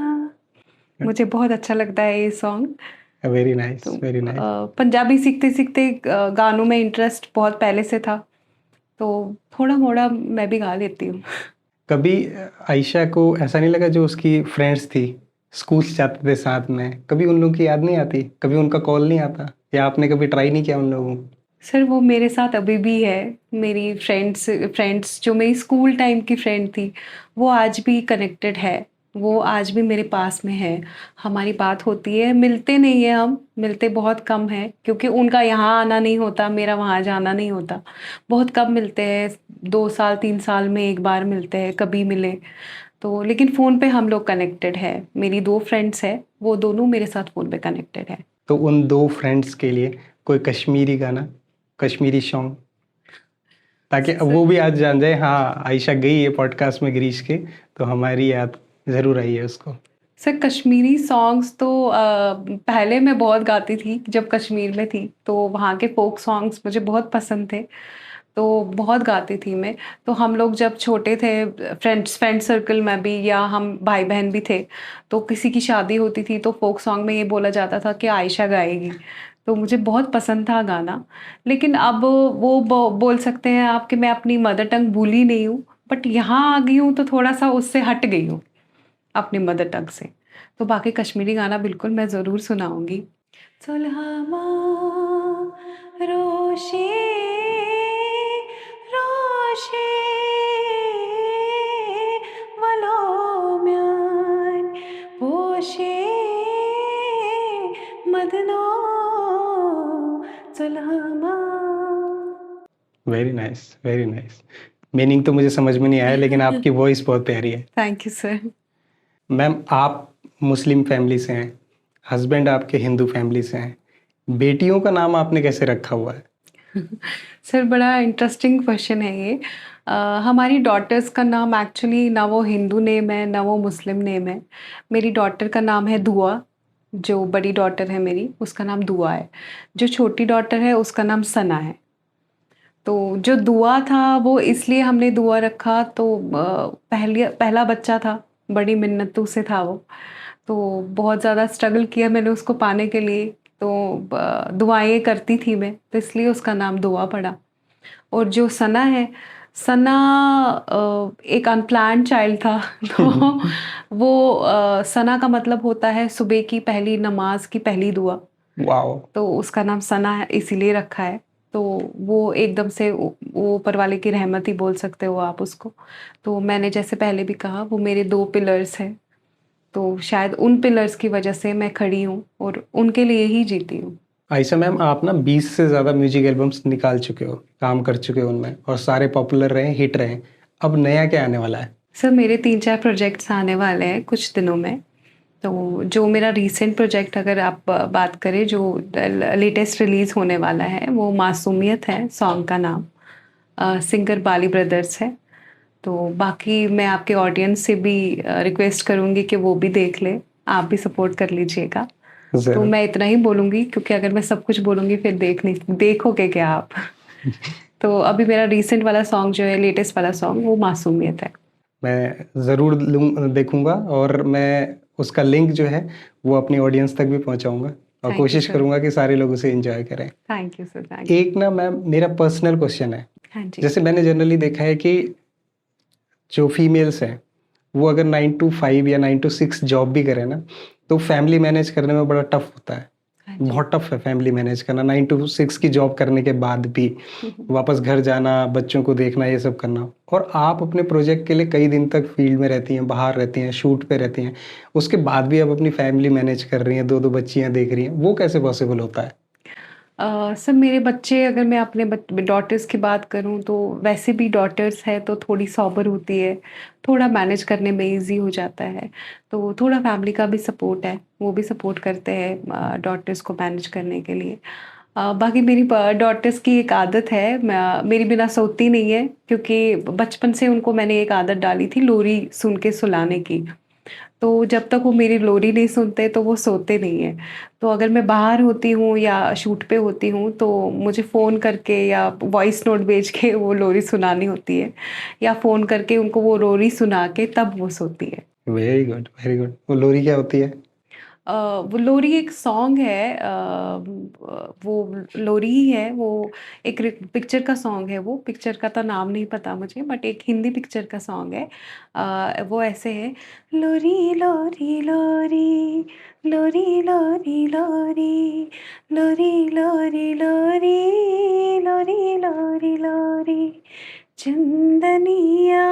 S1: मुझे बहुत अच्छा लगता है ये सॉन्ग।
S2: वेरी नाइस,
S1: तो
S2: वेरी नाइस।
S1: पंजाबी सीखते सीखते गानों में इंटरेस्ट बहुत पहले से था, तो थोड़ा मोड़ा मैं भी गा लेती हूँ।
S2: कभी आयशा को ऐसा नहीं लगा, जो उसकी फ्रेंड्स थी, स्कूल जाते थे साथ में, कभी उन लोगों की याद नहीं आती, कभी उनका कॉल नहीं आता, या आपने कभी ट्राई नहीं किया उन लोगों को?
S1: सर वो मेरे साथ अभी भी है। मेरी फ्रेंड्स जो मेरी स्कूल टाइम की फ्रेंड थी, वो आज भी कनेक्टेड है। वो आज भी मेरे पास में है। हमारी बात होती है, मिलते नहीं है, हम मिलते बहुत कम है क्योंकि उनका यहाँ आना नहीं होता, मेरा वहाँ जाना नहीं होता। बहुत कम मिलते हैं, 2 साल 3 साल में एक बार मिलते हैं, कभी मिले तो। लेकिन फ़ोन पे हम लोग कनेक्टेड है। मेरी 2 फ्रेंड्स है, वो दोनों मेरे साथ फ़ोन पे कनेक्टेड है।
S2: तो उन 2 फ्रेंड्स के लिए कोई कश्मीरी गाना, कश्मीरी सॉन्ग, ताकि वो भी आज जान जाए, हाँ आयशा गई है पॉडकास्ट में गिरीश के, तो हमारी याद ज़रूर आई है उसको।
S1: सर कश्मीरी सॉन्ग्स तो पहले मैं बहुत गाती थी जब कश्मीर में थी, तो वहाँ के फ़ोक सॉन्ग्स मुझे बहुत पसंद थे, तो बहुत गाती थी मैं। तो हम लोग जब छोटे थे, फ्रेंड सर्कल में भी, या हम भाई-बहन भी थे, तो किसी की शादी होती थी तो फ़ोक सॉन्ग में ये बोला जाता था कि आयशा गाएगी, तो मुझे बहुत पसंद था गाना। लेकिन अब वो बोल सकते हैं आप कि मैं अपनी मदर टंग भूली नहीं हूँ, बट यहाँ आ गई हूँ तो थोड़ा-सा उससे हट गई हूँ, अपनी मदर टंग से। तो बाकी कश्मीरी गाना बिल्कुल मैं ज़रूर सुनाऊँगी। सुलहमा रोशे रोशे वलोम्यान पोशे मदनो सुलहमा।
S2: Very nice, very nice. Meaning तो मुझे समझ में नहीं आया, लेकिन आपकी वॉइस बहुत प्यारी है।
S1: Thank you sir.
S2: मैम, आप मुस्लिम फैमिली से हैं, हस्बैंड आपके हिंदू फैमिली से हैं, बेटियों का नाम आपने कैसे रखा हुआ है?
S1: सर बड़ा इंटरेस्टिंग क्वेश्चन है ये। हमारी डॉटर्स का नाम एक्चुअली ना वो हिंदू नेम है ना वो मुस्लिम नेम है। मेरी डॉटर का नाम है दुआ। जो बड़ी डॉटर है मेरी, उसका नाम दुआ है। जो छोटी डॉटर है उसका नाम सना है। तो जो दुआ था वो इसलिए हमने दुआ रखा, तो पहला बच्चा था, बड़ी मिन्नतों से था वो। तो बहुत ज़्यादा स्ट्रगल किया मैंने उसको पाने के लिए, तो दुआएँ करती थी मैं, तो इसलिए उसका नाम दुआ पड़ा। और जो सना है, सना एक अनप्लान्ड चाइल्ड था। तो वो सना का मतलब होता है सुबह की पहली नमाज की पहली दुआ।
S2: वाओ!
S1: तो उसका नाम सना है, इसीलिए रखा है। तो वो एकदम से वो ऊपर वाले की रहमत ही बोल सकते हो आप उसको। तो मैंने जैसे पहले भी कहा, वो मेरे 2 पिलर्स हैं। तो शायद उन पिलर्स की वजह से मैं खड़ी हूँ और उनके लिए ही जीती हूँ।
S2: आयशा मैम, आप ना 20 से ज़्यादा म्यूजिक एल्बम्स निकाल चुके हो, काम कर चुके हो उनमें, और सारे पॉपुलर रहे, हिट रहे। अब नया क्या आने वाला है?
S1: सर मेरे 3-4 प्रोजेक्ट्स आने वाले हैं कुछ दिनों में। तो जो मेरा रीसेंट प्रोजेक्ट अगर आप बात करें, जो लेटेस्ट रिलीज़ होने वाला है, वो मासूमियत है सॉन्ग का नाम। सिंगर बाली ब्रदर्स है। तो बाकी मैं आपके ऑडियंस से भी रिक्वेस्ट करूँगी कि वो भी देख लें, आप भी सपोर्ट कर लीजिएगा। तो
S2: ज़रूर।
S1: मैं इतना ही बोलूँगी, क्योंकि अगर मैं सब कुछ बोलूँगी फिर देखोगे क्या आप? तो अभी मेरा रीसेंट वाला सॉन्ग जो है, लेटेस्ट वाला सॉन्ग, वो मासूमियत है।
S2: मैं ज़रूर देखूंगा, और मैं उसका लिंक जो है वो अपनी ऑडियंस तक भी पहुंचाऊंगा, और
S1: थैंक यू
S2: कोशिश
S1: सर।
S2: करूंगा कि सारे लोग उसे एंजॉय करें।
S1: Thank you sir, thank you.
S2: एक ना मैम, मेरा पर्सनल क्वेश्चन है।
S1: हाँ जी।
S2: जैसे मैंने जनरली देखा है कि जो फीमेल्स हैं, वो अगर 9 to 5 या 9 to 6 जॉब भी करें ना, तो फैमिली मैनेज करने में बड़ा टफ होता है।
S1: हाँ जी।
S2: बहुत टफ है फैमिली मैनेज करना, 9 to 6 की जॉब करने के बाद भी वापस घर जाना, बच्चों को देखना, ये सब करना। और आप अपने प्रोजेक्ट के लिए कई दिन तक फील्ड में रहती हैं, बाहर रहती हैं, शूट पे रहती हैं, उसके बाद भी आप अपनी फैमिली मैनेज कर रही हैं, 2-2 बच्चियां देख रही हैं, वो कैसे पॉसिबल होता है?
S1: सर मेरे बच्चे, अगर मैं अपने डॉटर्स की बात करूँ तो वैसे भी डॉटर्स है तो थोड़ी सॉबर होती है, थोड़ा मैनेज करने में इजी हो जाता है। तो थोड़ा फैमिली का भी सपोर्ट है, वो भी सपोर्ट करते हैं डॉटर्स को मैनेज करने के लिए। बाकी मेरी डॉटर्स की एक आदत है, मेरी बिना सोती नहीं है, क्योंकि बचपन से उनको मैंने एक आदत डाली थी लोरी सुन के सुलाने की। तो जब तक वो मेरी लोरी नहीं सुनते तो वो सोते नहीं हैं। तो अगर मैं बाहर होती हूँ या शूट पे होती हूँ तो मुझे फ़ोन करके या वॉइस नोट भेज के वो लोरी सुनानी होती है, या फ़ोन करके उनको वो लोरी सुना के तब वो सोती है।
S2: Very good, very good. वो लोरी क्या होती है?
S1: अ, वो लोरी एक सॉन्ग है, वो लोरी ही है वो, एक पिक्चर का सॉन्ग है, वो पिक्चर का तो नाम नहीं पता मुझे, बट एक हिंदी पिक्चर का सॉन्ग है। वो ऐसे है, लोरी लोरी लोरी, लोरी लोरी लोरी, लोरी लोरी लोरी, लोरी लोरी लोरी, चंदनिया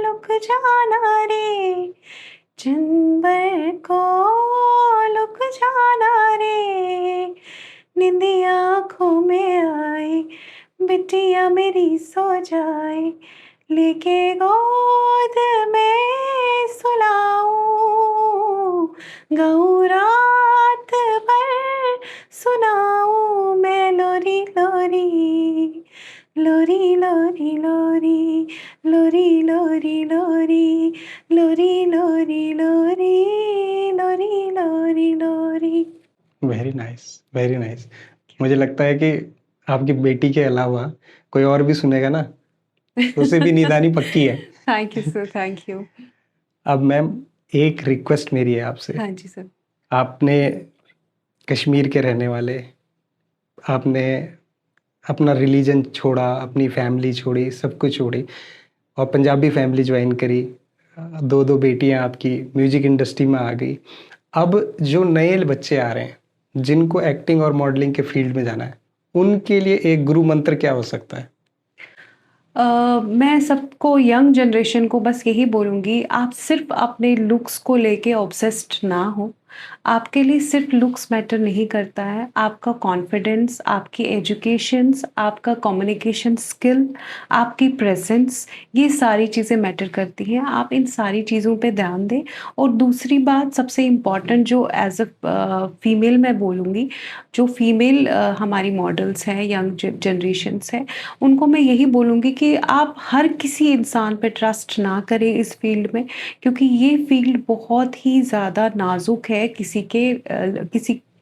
S1: लुक जाना रे, चंबर को लुक जाना रे, निंदिया आँखों में आए, बिटिया मेरी सो जाए, लेके गोद में सुलाऊं, गाऊं रात भर सुनाऊं मैं लोरी लोरी, लोरी लोरी लोरी, लोरी लोरी लोरी, लोरी लोरी लोरी, लोरी लोरी लोरी।
S2: Very nice, very nice. मुझे लगता है कि आपकी बेटी के अलावा कोई और भी सुनेगा ना, तो उसे भी नींद आनी पक्की है।
S1: Thank you sir, thank you.
S2: अब मैम, एक रिक्वेस्ट मेरी है आपसे।
S1: हाँ जी सर।
S2: आपने कश्मीर के रहने वाले, आपने अपना रिलीजन छोड़ा, अपनी फैमिली छोड़ी, सब कुछ छोड़ी और पंजाबी फैमिली ज्वाइन करी। 2-2 बेटियाँ आपकी म्यूज़िक इंडस्ट्री में आ गई। अब जो नए बच्चे आ रहे हैं, जिनको एक्टिंग और मॉडलिंग के फील्ड में जाना है, उनके लिए एक गुरु मंत्र क्या हो सकता है?
S1: मैं सबको, यंग जनरेशन को बस यही बोलूँगी, आप सिर्फ़ अपने लुक्स को लेके ऑब्सेस्ड ना हो। आपके लिए सिर्फ़ लुक्स मैटर नहीं करता है, आपका कॉन्फिडेंस, आपकी एजुकेशंस, आपका कम्युनिकेशन स्किल, आपकी प्रेज़ेंस, ये सारी चीज़ें मैटर करती हैं। आप इन सारी चीज़ों पे ध्यान दें। और दूसरी बात सबसे इम्पोर्टेंट, जो एज़ फीमेल मैं बोलूँगी, जो फीमेल हमारी मॉडल्स हैं, यंग जनरेशन्स हैं, उनको मैं यही बोलूँगी कि आप हर किसी इंसान पे ट्रस्ट ना करें इस फ़ील्ड में, क्योंकि ये फ़ील्ड बहुत ही ज़्यादा नाज़ुक है किसी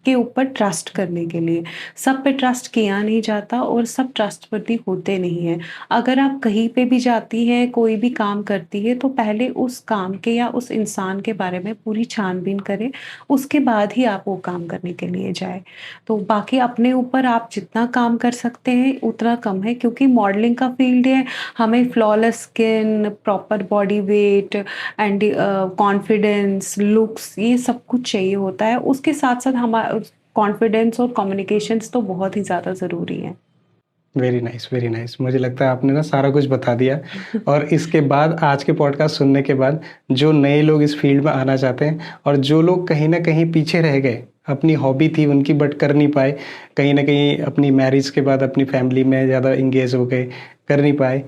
S1: के ऊपर ट्रस्ट करने के लिए। सब पे ट्रस्ट किया नहीं जाता और सब ट्रस्टवर्दी होते नहीं हैं। अगर आप कहीं पे भी जाती हैं, कोई भी काम करती है, तो पहले उस काम के या उस इंसान के बारे में पूरी छानबीन करें, उसके बाद ही आप वो काम करने के लिए जाएँ। तो बाकी अपने ऊपर आप जितना काम कर सकते हैं उतना कम है, क्योंकि मॉडलिंग का फील्ड है, हमें flawless skin, proper body weight and confidence, looks, ये सब कुछ चाहिए होता है। उसके साथ-साथ हमा कॉन्फिडेंस और कम्युनिकेशंस तो बहुत ही ज़्यादा ज़रूरी हैं।
S2: Very nice, very nice. मुझे लगता है आपने ना सारा कुछ बता दिया और इसके बाद, आज के पॉडकास्ट सुनने के बाद, जो नए लोग इस फील्ड में आना चाहते हैं और जो लोग कहीं न कहीं पीछे रह गए, अपनी हॉबी थी उनकी बट कर नहीं पाए, कहीं न कहीं अपनी मैरिज के बाद अपनी फैमिली में ज़्यादा एंगेज हो गए, कर नहीं पाए,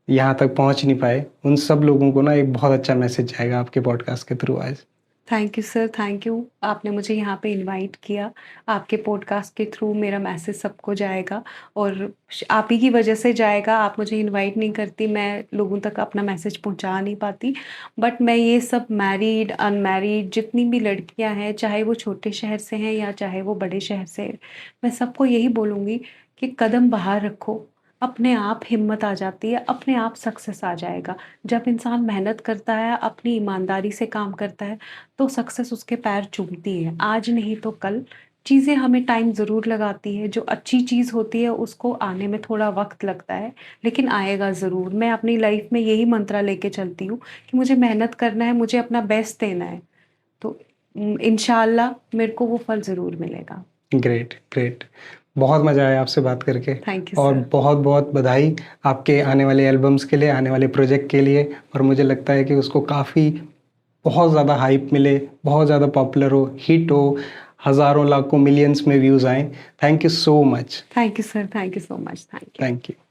S2: यहाँ तक पहुँच नहीं पाए, उन सब लोगों को ना एक बहुत अच्छा मैसेज जाएगा आपके पॉडकास्ट के थ्रू आज।
S1: Thank you sir, thank you. आपने मुझे यहाँ पे इनवाइट किया। आपके पॉडकास्ट के थ्रू मेरा मैसेज सबको जाएगा और आप ही की वजह से जाएगा। आप मुझे इनवाइट नहीं करती, मैं लोगों तक अपना मैसेज पहुँचा नहीं पाती। बट मैं ये सब मैरिड, अनमैरिड जितनी भी लड़कियाँ हैं, चाहे वो छोटे शहर से हैं या चाहे वो बड़े शहर से हैं, मैं सबको यही बोलूँगी कि कदम बाहर रखो, अपने आप हिम्मत आ जाती है, अपने आप सक्सेस आ जाएगा। जब इंसान मेहनत करता है, अपनी ईमानदारी से काम करता है, तो सक्सेस उसके पैर चूमती है। आज नहीं तो कल। चीज़ें हमें टाइम ज़रूर लगाती है, जो अच्छी चीज़ होती है उसको आने में थोड़ा वक़्त लगता है, लेकिन आएगा ज़रूर। मैं अपनी लाइफ़ में यही मंत्रा लेके चलती हूँ कि मुझे मेहनत करना है, मुझे अपना बेस्ट देना है। तो इंशाअल्लाह मेरे को वो फल ज़रूर मिलेगा।
S2: Great, great. बहुत मज़ा आया आपसे बात करके
S1: थैंक यू
S2: और
S1: सर।
S2: बहुत-बहुत बधाई आपके आने वाले एल्बम्स के लिए, आने वाले प्रोजेक्ट के लिए और मुझे लगता है कि उसको काफ़ी बहुत ज़्यादा हाइप मिले, बहुत ज़्यादा पॉपुलर हो, हिट हो, हज़ारों लाखों मिलियंस में व्यूज़ आए। Thank you so much.
S1: Thank you sir, thank you so much, thank you.
S2: Thank you.